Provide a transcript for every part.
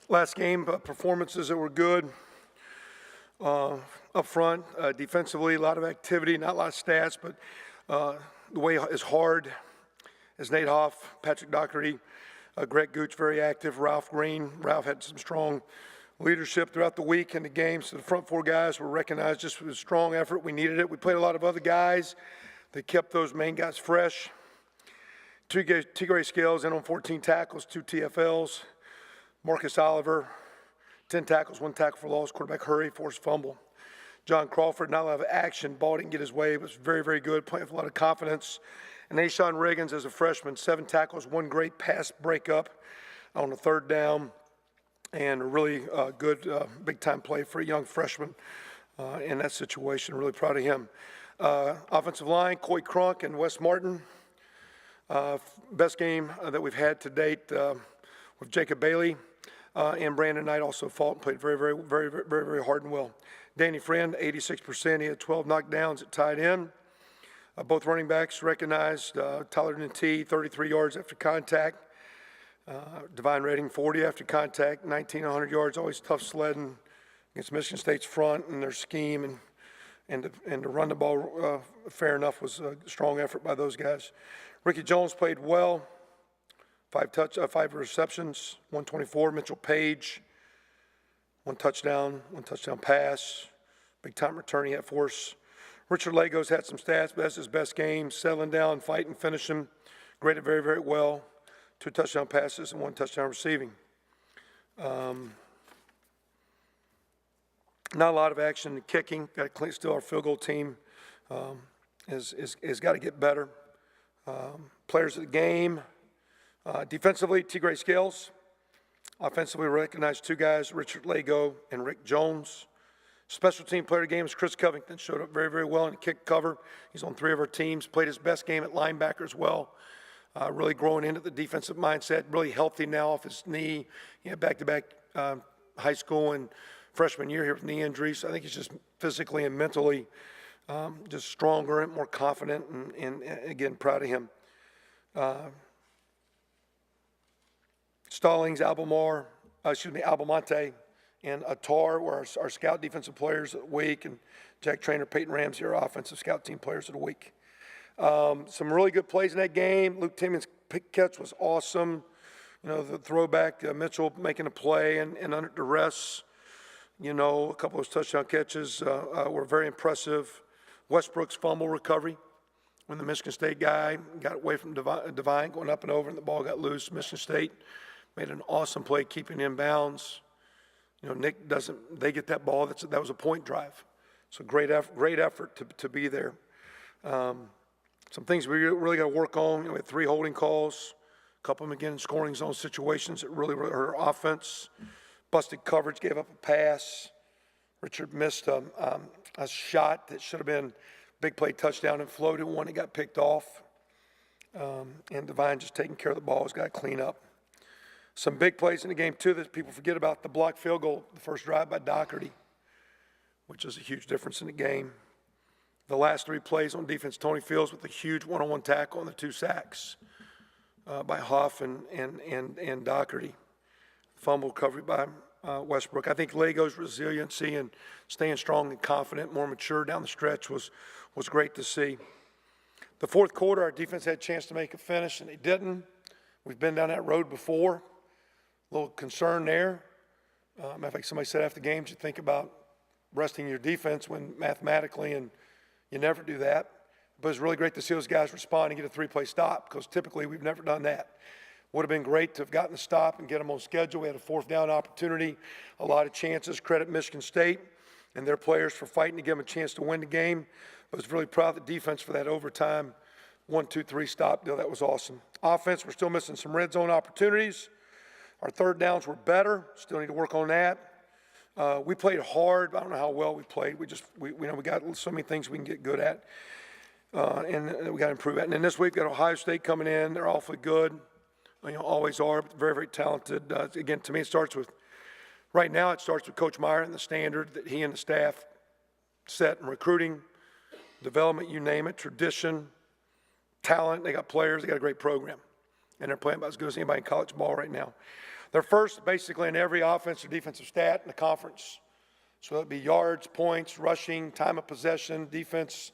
Last game, performances that were good. Up front, defensively, a lot of activity, not a lot of stats, but the way is hard as Nate Hoff, Patrick Doherty, Greg Gooch, very active, Ralph Green. Ralph had some strong leadership throughout the week in the game, so the front four guys were recognized just for a strong effort. We needed it. We played a lot of other guys. They kept those main guys fresh. Tigray Scales in on 14 tackles, 2 TFLs. Marcus Oliver, 10 tackles, 1 tackle for loss. Quarterback hurry, forced fumble. John Crawford, not a lot of action. Ball didn't get his way, but was very, very good, playing with a lot of confidence. And Ashawn Riggins as a freshman, 7 tackles, 1 great pass breakup on the 3rd down, and a really good big-time play for a young freshman in that situation. Really proud of him. Offensive line, Coy Crunk and Wes Martin. Best game that we've had to date with Jacob Bailey. And Brandon Knight also fought and played very hard and well. Danny Friend, 86%. He had 12 knockdowns at tight end. Both running backs recognized. Tyler Nantee, 33 yards after contact. Divine Redding, 40 after contact. 1,900 yards, always tough sledding against Michigan State's front and their scheme. And to run the ball fair enough was a strong effort by those guys. Ricky Jones played well. 5 receptions, 124. Mitchell Page, 1 touchdown pass. Big time return he had for us. Richard Legos had some stats, but that's his best game. Settling down, fighting, finishing. Graded very, very well. 2 touchdown passes and 1 touchdown receiving. Not a lot of action in kicking. Got to still our field goal team has got to get better. Players of the game. Defensively, Tigray Scales. Offensively, we recognized 2 guys, Richard Lego and Rick Jones. Special team player of the game is Chris Covington. Showed up very, very well in the kick cover. He's on 3 of our teams. Played his best game at linebacker as well. Really growing into the defensive mindset. Really healthy now off his knee. He had back-to-back high school and freshman year here with knee injuries. So I think he's just physically and mentally just stronger and more confident. And again, proud of him. Stallings, Albemonte, and Attar were our scout defensive players of the week, and Jack Trainer, Peyton Ramsey, our offensive scout team players of the week. Some really good plays in that game. Luke Timmons' pick catch was awesome. You know, the throwback, Mitchell making a play and under duress. You know, a couple of those touchdown catches were very impressive. Westbrook's fumble recovery when the Michigan State guy got away from Divine going up and over and the ball got loose. Michigan State made an awesome play keeping in bounds. You know, Nick doesn't, they get that ball, that was a point drive. So great effort to be there. Some things we really got to work on. We had 3 holding calls, a couple of them again in scoring zone situations that really hurt our offense. Busted coverage, gave up a pass. Richard missed a shot that should have been big play touchdown and floated one that got picked off. And Divine just taking care of the ball has got to clean up. Some big plays in the game, too, that people forget about. The blocked field goal, the first drive by Doherty, which is a huge difference in the game. The last 3 plays on defense, Tony Fields with a huge one-on-one tackle and the 2 sacks by Hoff and Doherty. Fumble recovery by Westbrook. I think Lego's resiliency and staying strong and confident, more mature down the stretch was great to see. The 4th quarter, our defense had a chance to make a finish, and they didn't. We've been down that road before. A little concern there. Matter of fact, somebody said after the game, you think about resting your defense when mathematically, and you never do that. But it's really great to see those guys respond and get a 3-play stop, because typically we've never done that. Would have been great to have gotten the stop and get them on schedule. We had a 4th down opportunity, a lot of chances. Credit Michigan State and their players for fighting to give them a chance to win the game. But I was really proud of the defense for that overtime 1-2-3 stop deal. That was awesome. Offense, we're still missing some red zone opportunities. Our 3rd downs were better. Still need to work on that. We played hard. I don't know how well we played. We got so many things we can get good at, and we got to improve at. And then this week we got Ohio State coming in. They're awfully good. You know, always are, but very, very talented. Again, to me, right now it starts with Coach Meyer and the standard that he and the staff set in recruiting, development, you name it, tradition, talent. They got players. They got a great program. And they're playing about as good as anybody in college ball right now. They're first basically in every offensive or defensive stat in the conference. So it'd be yards, points, rushing, time of possession, defense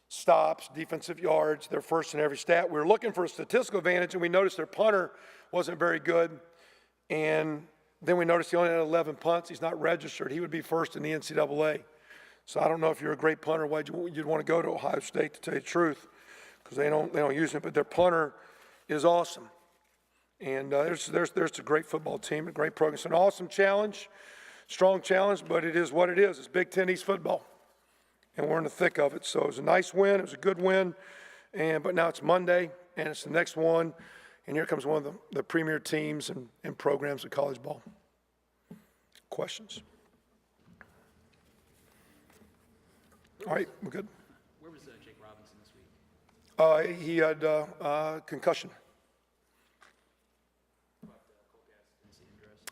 stops, defensive yards. They're first in every stat. We were looking for a statistical advantage, and we noticed their punter wasn't very good. And then we noticed he only had 11 punts. He's not registered. He would be first in the NCAA. So I don't know if you're a great punter, why you'd want to go to Ohio State, to tell you the truth, because they don't use it. But their punter is awesome. And there's a great football team, a great program. It's an awesome challenge, strong challenge, but it is what it is. It's Big Ten East football, and we're in the thick of it. So it was a nice win. It was a good win. But now it's Monday, and it's the next one. And here comes one of the premier teams and programs of college ball. Questions? All right, we're good. Where was Jake Robinson this week? He had concussion.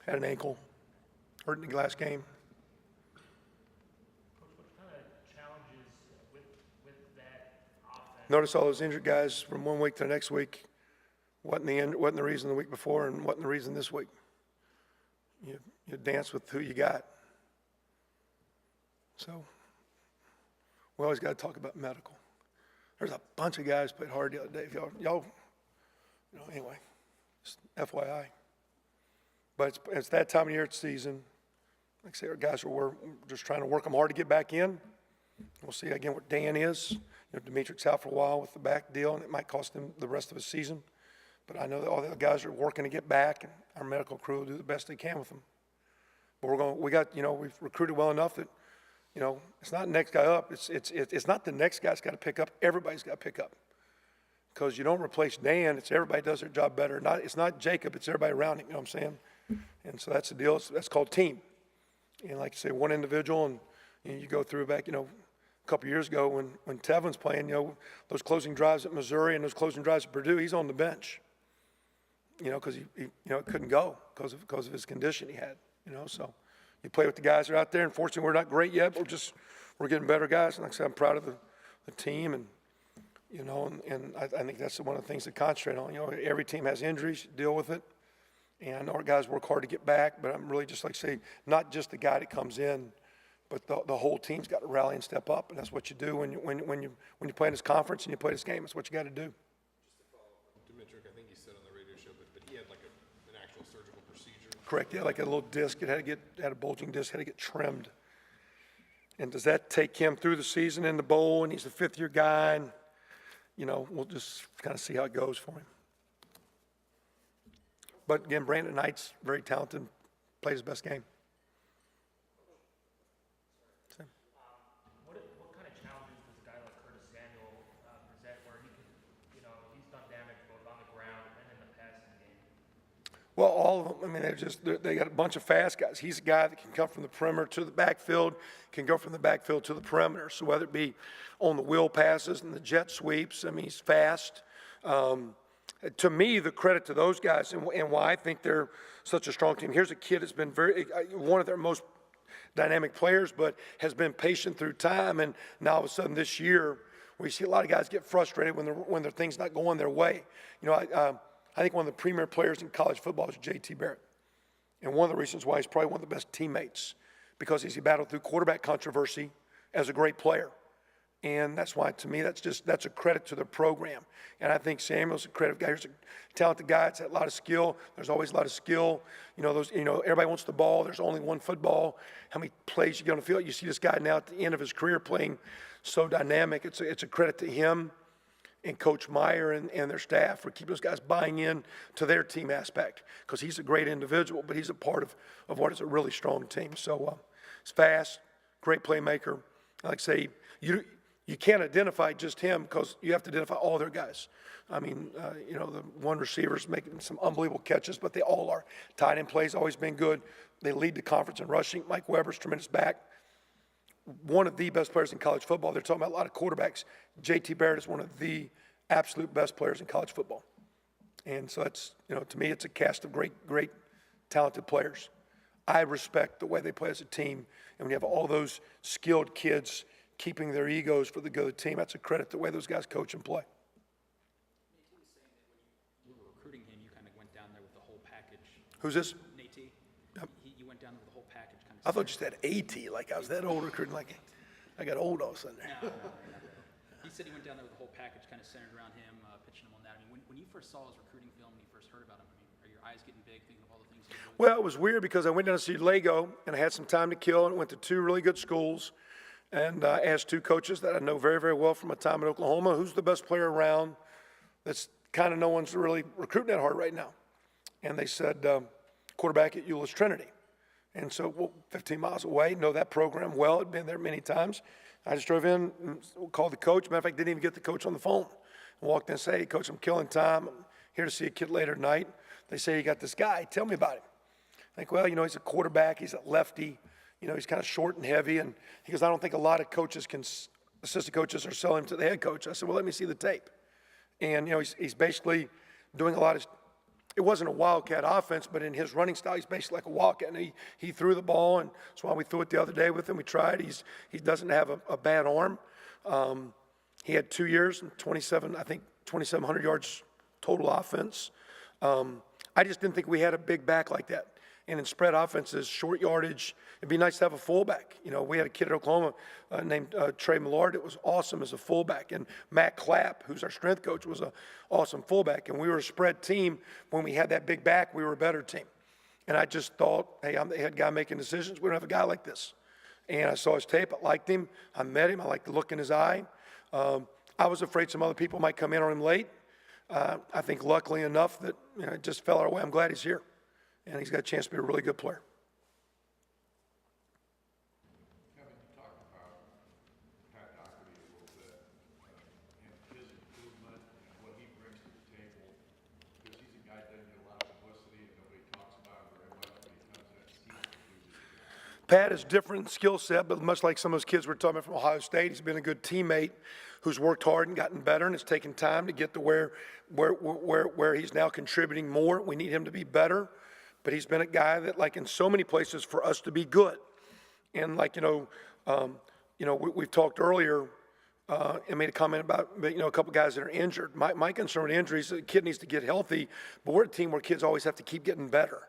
Had an ankle, hurt in the last game. Coach, what kind of challenges with that offense? Notice all those injured guys from one week to the next week. Wasn't the reason the week before, and wasn't the reason this week. You dance with who you got. So we always got to talk about medical. There's a bunch of guys played hard the other day. If y'all, anyway, just FYI. But it's that time of year, it's season. Like I say, our guys we're just trying to work them hard to get back in. We'll see again what Dan is. Demetric's out for a while with the back deal, and it might cost him the rest of his season. But I know that all the guys are working to get back, and our medical crew will do the best they can with them. But we've recruited well enough that, it's not the next guy up. It's not the next guy's got to pick up. Everybody's got to pick up. Because you don't replace Dan. It's everybody does their job better. It's not Jacob. It's everybody around him. You know what I'm saying? And so that's the deal. That's called team. And like you say, one individual, and you go through back, a couple years ago when Tevin's playing, those closing drives at Missouri and those closing drives at Purdue, he's on the bench. Because he couldn't go because of his condition he had. So you play with the guys that are out there. Unfortunately, we're not great yet, but we're getting better guys. And like I said, I'm proud of the team, and I think that's one of the things to concentrate on. Every team has injuries, deal with it. And our guys work hard to get back, but I'm really just like say, not just the guy that comes in, but the whole team's got to rally and step up, and that's what you do when you play in this conference and you play this game. That's what you got to do. Just to follow up, Dimitric, I think he said on the radio show, but he had like an actual surgical procedure. Correct. Yeah, like a little disc. It had a bulging disc. Had to get trimmed. And does that take him through the season in the bowl? And he's a fifth-year guy, and we'll just kind of see how it goes for him. But again, Brandon Knight's very talented, played his best game. What kind of challenges does a guy like Curtis Samuel present where he can, he's done damage both on the ground and in the passing game? Well, all of them, they got a bunch of fast guys. He's a guy that can come from the perimeter to the backfield, can go from the backfield to the perimeter. So whether it be on the wheel passes and the jet sweeps, he's fast. To me, the credit to those guys and why I think they're such a strong team. Here's a kid that's been one of their most dynamic players, but has been patient through time. And now all of a sudden this year, we see a lot of guys get frustrated when their things not going their way. I think one of the premier players in college football is J.T. Barrett. And one of the reasons why he's probably one of the best teammates, because he battled through quarterback controversy as a great player. And that's why, to me, that's a credit to the program. And I think Samuel's a credit guy. He's a talented guy. It's a lot of skill. There's always a lot of skill. Everybody wants the ball. There's only one football. How many plays you get on the field? You see this guy now at the end of his career playing so dynamic. It's a credit to him and Coach Meyer and their staff for keeping those guys buying in to their team aspect, because he's a great individual, but he's a part of what is a really strong team. So he's fast, great playmaker. Like I say, you can't identify just him because you have to identify all their guys. The one receiver's making some unbelievable catches, but they all are. Tight end plays always been good. They lead the conference in rushing. Mike Weber's tremendous back. One of the best players in college football. They're talking about a lot of quarterbacks. J.T. Barrett is one of the absolute best players in college football. And so that's, to me, it's a cast of great, great, talented players. I respect the way they play as a team. And when you have all those skilled kids keeping their egos for the good of the team, that's a credit to the way those guys coach and play. we were recruiting him, you kind of went down there with the whole package. Who's this? Nate T. You went down there with the whole package kind of. I thought you said AT, like I was that old recruiting, like I got old all of a sudden there. No. He said he went down there with the whole package kind of centered around him, pitching him on that. I mean, when you first saw his recruiting film, when you first heard about him, I mean, are your eyes getting big thinking of all the things he did? Well, it was weird because I went down to see Lego and I had some time to kill and went to 2 really good schools and asked 2 coaches that I know very, very well from my time in Oklahoma, who's the best player around that's kind of no one's really recruiting that hard right now. And they said, quarterback at Euless Trinity. And so, well, 15 miles away, know that program well, had been there many times. I just drove in and called the coach. Matter of fact, didn't even get the coach on the phone. I walked in and said, hey, coach, I'm killing time. I'm here to see a kid later tonight. They say, you got this guy. Tell me about him. I think, well, he's a quarterback. He's a lefty. He's kind of short and heavy. And he goes, I don't think a lot of coaches assistant coaches are selling him to the head coach. I said, well, let me see the tape. And, he's basically doing a lot of, it wasn't a wildcat offense, but in his running style, he's basically like a wildcat. And he threw the ball, and that's why we threw it the other day with him. We tried. He doesn't have a bad arm. He had 2 years and 2,700 yards total offense. I just didn't think we had a big back like that. And in spread offenses, short yardage, it'd be nice to have a fullback. We had a kid at Oklahoma named Trey Millard that was awesome as a fullback. And Matt Clapp, who's our strength coach, was an awesome fullback. And we were a spread team. When we had that big back, we were a better team. And I just thought, hey, I'm the head guy making decisions. We don't have a guy like this. And I saw his tape. I liked him. I met him. I liked the look in his eye. I was afraid some other people might come in on him late. I think luckily enough that it just fell our way. I'm glad he's here. And he's got a chance to be a really good player. Kevin, you talked about Pat Doherty a little bit, and his improvement and what he brings to the table, because he's a guy that doesn't get a lot of publicity and nobody talks about him very much, but he comes in and sees. Pat is different skill set, but much like some of those kids we're talking about from Ohio State, he's been a good teammate who's worked hard and gotten better, and it's taken time to get to where he's now contributing more. We need him to be better. But he's been a guy that, like in so many places, for us to be good. And we've talked earlier and made a comment about, a couple guys that are injured. My concern with injuries, the kid needs to get healthy, but we're a team where kids always have to keep getting better.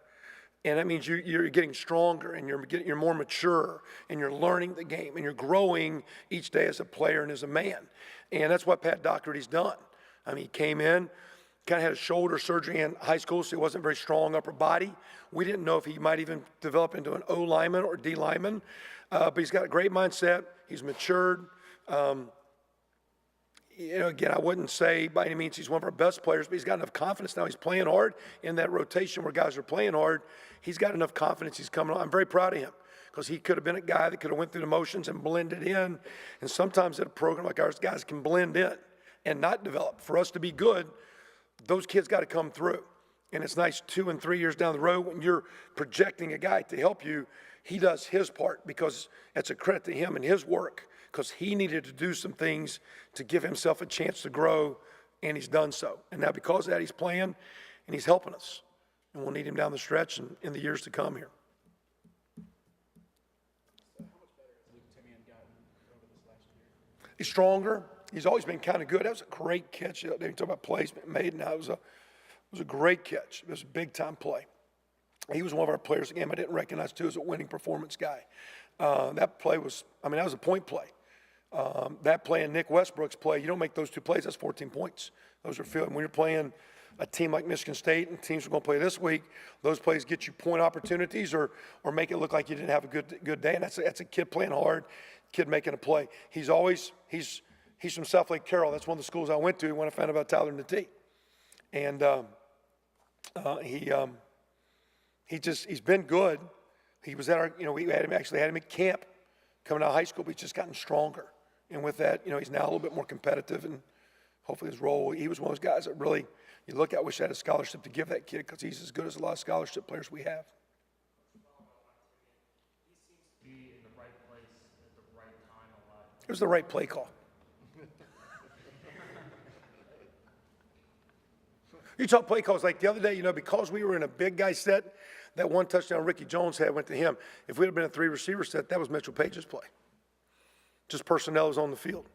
And that means you're getting stronger and you're more mature and you're learning the game and you're growing each day as a player and as a man. And that's what Pat Doherty's done. I mean, he came in, kind of had a shoulder surgery in high school, so he wasn't very strong upper body. We didn't know if he might even develop into an O lineman or D lineman, but he's got a great mindset. He's matured. Again, I wouldn't say by any means he's one of our best players, but he's got enough confidence now. He's playing hard in that rotation where guys are playing hard. He's got enough confidence. He's coming on. I'm very proud of him because he could have been a guy that could have went through the motions and blended in. And sometimes at a program like ours, guys can blend in and not develop. For us to be good, those kids got to come through. And it's nice 2 and 3 years down the road when you're projecting a guy to help you, he does his part because it's a credit to him and his work because he needed to do some things to give himself a chance to grow, and he's done so. And now because of that, he's playing and he's helping us. And we'll need him down the stretch and in the years to come here. How much better has Luke Timian gotten over this last year? He's stronger. He's always been kind of good. That was a great catch. They talk about plays made. Now it was a great catch. It was a big time play. He was one of our players again. I didn't recognize too as a winning performance guy. That play was, that was a point play. That play and Nick Westbrook's play, you don't make those 2 plays, that's 14 points. Those are field. When you're playing a team like Michigan State and teams are going to play this week, those plays get you point opportunities or make it look like you didn't have a good day. And that's a kid playing hard, kid making a play. He's from South Lake Carroll. That's one of the schools I went to when I found out about Tyler Natee. And he's been good. He was at our, we had him at camp coming out of high school, but he's just gotten stronger. And with that, he's now a little bit more competitive and hopefully his role, he was one of those guys that really, you look at, I wish I had a scholarship to give that kid because he's as good as a lot of scholarship players we have. He seems to be in the right place at the right time a lot. It was the right play call. You talk play calls like the other day, because we were in a big guy set, that one touchdown Ricky Jones had went to him. If we'd have been a 3 receiver set, that was Mitchell Page's play. Just personnel was on the field.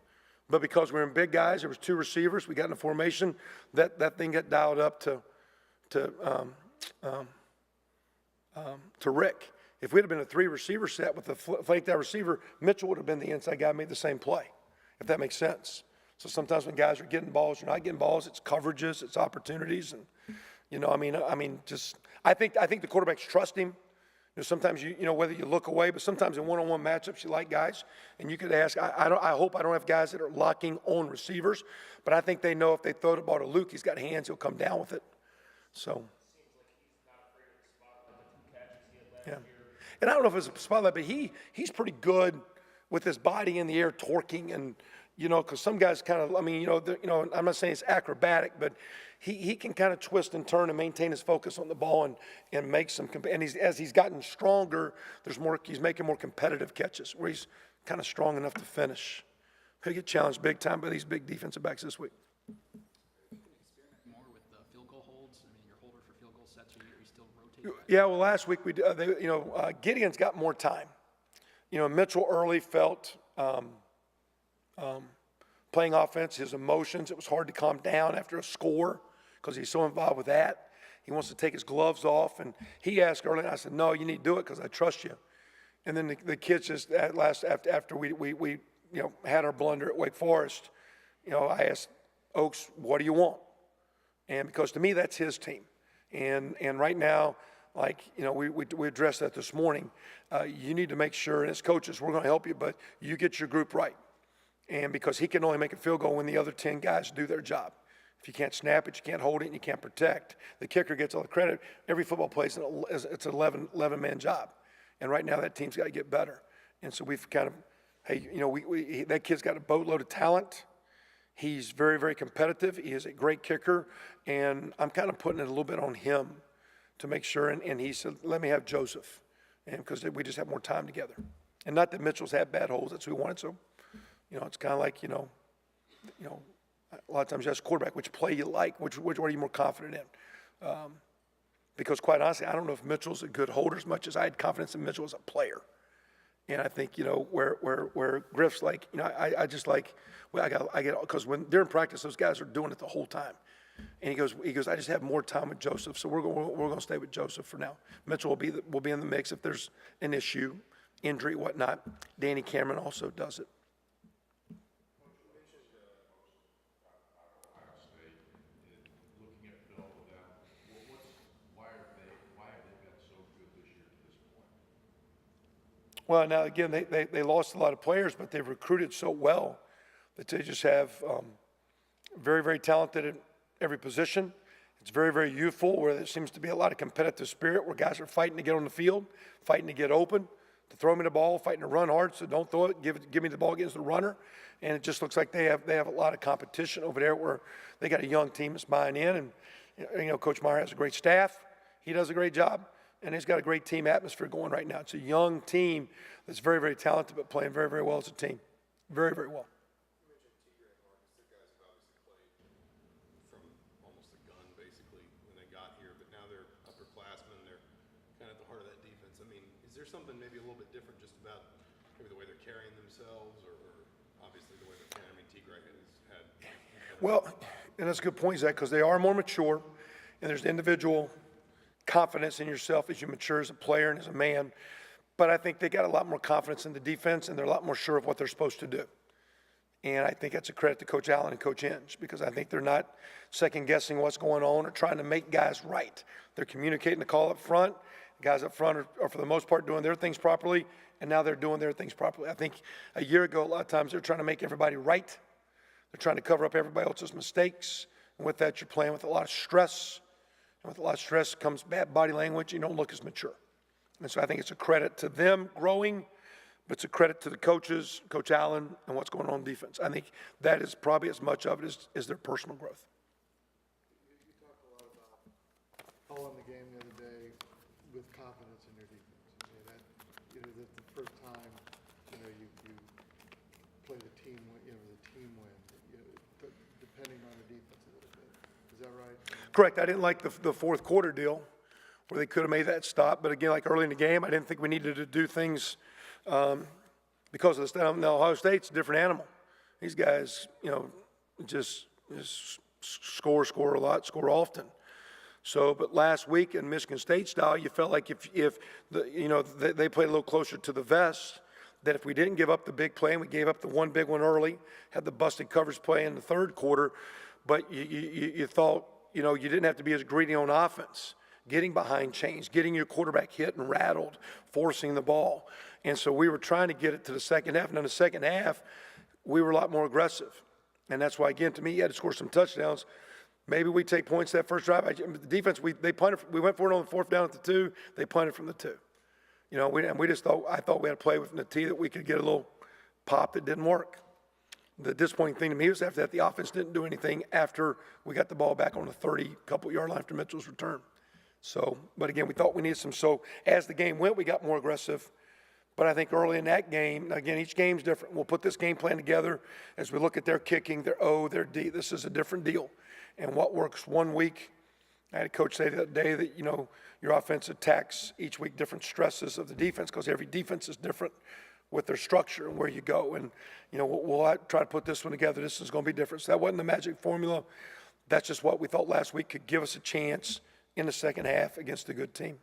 But because we're in big guys, there was 2 receivers, we got in a formation, that thing got dialed up to Rick. If we'd have been a 3 receiver set with a flaked out receiver, Mitchell would have been the inside guy, made the same play, if that makes sense. So sometimes when guys are getting balls, you're not getting balls, it's coverages, it's opportunities. And, you know, I think the quarterbacks trust him. You know, sometimes you know, whether you look away, but sometimes in one-on-one matchups, you like guys. And you could ask, I hope I don't have guys that are locking on receivers, but I think they know if they throw the ball to Luke, he's got hands, he'll come down with it. So. Yeah. And I don't know if it's a spotlight, but he's pretty good with his body in the air, torquing, and, you know, because some guys kind of, I mean, you know, I'm not saying it's acrobatic, but he can kind of twist and turn and maintain his focus on the ball and make some, and as he's gotten stronger, he's making more competitive catches where he's kind of strong enough to finish. He'll get challenged big time by these big defensive backs this week. More with the field goal holds. I mean, your holder for field goal sets. Are you still rotating? Yeah, well, last week Gideon's got more time. You know, Mitchell early felt playing offense, his emotions. It was hard to calm down after a score because he's so involved with that. He wants to take his gloves off, and he asked early, and I said, "No, you need to do it because I trust you." And then the kids just after we had our blunder at Wake Forest, you know, I asked Oaks, "What do you want?" And because to me that's his team, and right now, like, you know, we addressed that this morning. You need to make sure, and as coaches, we're going to help you, but you get your group right. And because he can only make a field goal when the other 10 guys do their job. If you can't snap it, you can't hold it, and you can't protect. The kicker gets all the credit. Every football plays, it's an 11-man job. And right now that team's got to get better. And so we've kind of, hey, you know, that kid's got a boatload of talent. He's very, very competitive. He is a great kicker. And I'm kind of putting it a little bit on him to make sure. And he said, let me have Joseph. And because we just have more time together. And not that Mitchell's had bad holes. That's who we wanted. So, you know, it's kind of like, you know, a lot of times you ask quarterback, which play you like, which one are you more confident in? Because quite honestly, I don't know if Mitchell's a good holder as much as I had confidence in Mitchell as a player. And I think, you know, where Griff's like, you know, I just like, well, I get, because when they're in practice, those guys are doing it the whole time. And he goes, I just have more time with Joseph, so we're going to stay with Joseph for now. Mitchell will be in the mix if there's an issue, injury, whatnot. Danny Cameron also does it. Looking at film with them, why have they been so good this year to this point? Well, now again, they lost a lot of players, but they've recruited so well that they just have very, very talented at every position. It's very, very youthful, where there seems to be a lot of competitive spirit, where guys are fighting to get on the field, fighting to get open, to throw me the ball, fighting to run hard, so don't throw it, give me the ball against the runner. And it just looks like they have a lot of competition over there, where they got a young team that's buying in. And, you know, Coach Meyer has a great staff. He does a great job. And he's got a great team atmosphere going right now. It's a young team that's very, very talented, but playing very, very well as a team. Very, very well. You mentioned Tigre and Marcus. The guys have obviously played from almost a gun, basically, when they got here. But now they're upperclassmen. They're kind of at the heart of that defense. I mean, is there something maybe a little bit different just about maybe the way they're carrying themselves, or obviously the way they're carrying? I mean, Tigre has had. Well, and that's a good point, Zach, because they are more mature, and there's individual confidence in yourself as you mature as a player and as a man. But I think they got a lot more confidence in the defense, and they're a lot more sure of what they're supposed to do. And I think that's a credit to Coach Allen and Coach Inge, because I think they're not second-guessing what's going on or trying to make guys right. They're communicating the call up front. The guys up front are, for the most part, doing their things properly, and now they're doing their things properly. I think a year ago, a lot of times, they're trying to make everybody right. They're trying to cover up everybody else's mistakes. And with that, you're playing with a lot of stress. And with a lot of stress comes bad body language. You don't look as mature. And so I think it's a credit to them growing, but it's a credit to the coaches, Coach Allen, and what's going on defense. I think that is probably as much of it as their personal growth. You talked a lot about calling the game the other day with confidence in your defense. I mean, that, you know, the first time, you know, you play the team, you know, the team win, you know, depending on the defense a little bit. Is that right? Correct. I didn't like the fourth quarter deal where they could have made that stop. But again, like early in the game, I didn't think we needed to do things because of this. Now, Ohio State's a different animal. these guys, just score a lot, score often. So, but last week in Michigan State style, you felt like if they played a little closer to the vest, that if we didn't give up the big play and we gave up the one big one early, had the busted coverage play in the third quarter, but you thought, you didn't have to be as greedy on offense, getting behind chains, getting your quarterback hit and rattled, forcing the ball. And so we were trying to get it to the second half. And in the second half, we were a lot more aggressive. And that's why, again, to me, you had to score some touchdowns. Maybe we take points that first drive. The defense, they punted. We went for it on the fourth down at the 2. They punted from the 2. We just thought, I thought we had to play with the T that we could get a little pop that didn't work. The disappointing thing to me was after that, the offense didn't do anything after we got the ball back on the 30-couple-yard line after Mitchell's return. So, but again, we thought we needed some. So as the game went, we got more aggressive. But I think early in that game, again, each game's different. We'll put this game plan together as we look at their kicking, their O, their D. This is a different deal. And what works one week, I had a coach say that day that, your offense attacks each week different stresses of the defense because every defense is different with their structure and where you go. And, we'll try to put this one together. This is going to be different. So that wasn't the magic formula. That's just what we thought last week could give us a chance in the second half against a good team.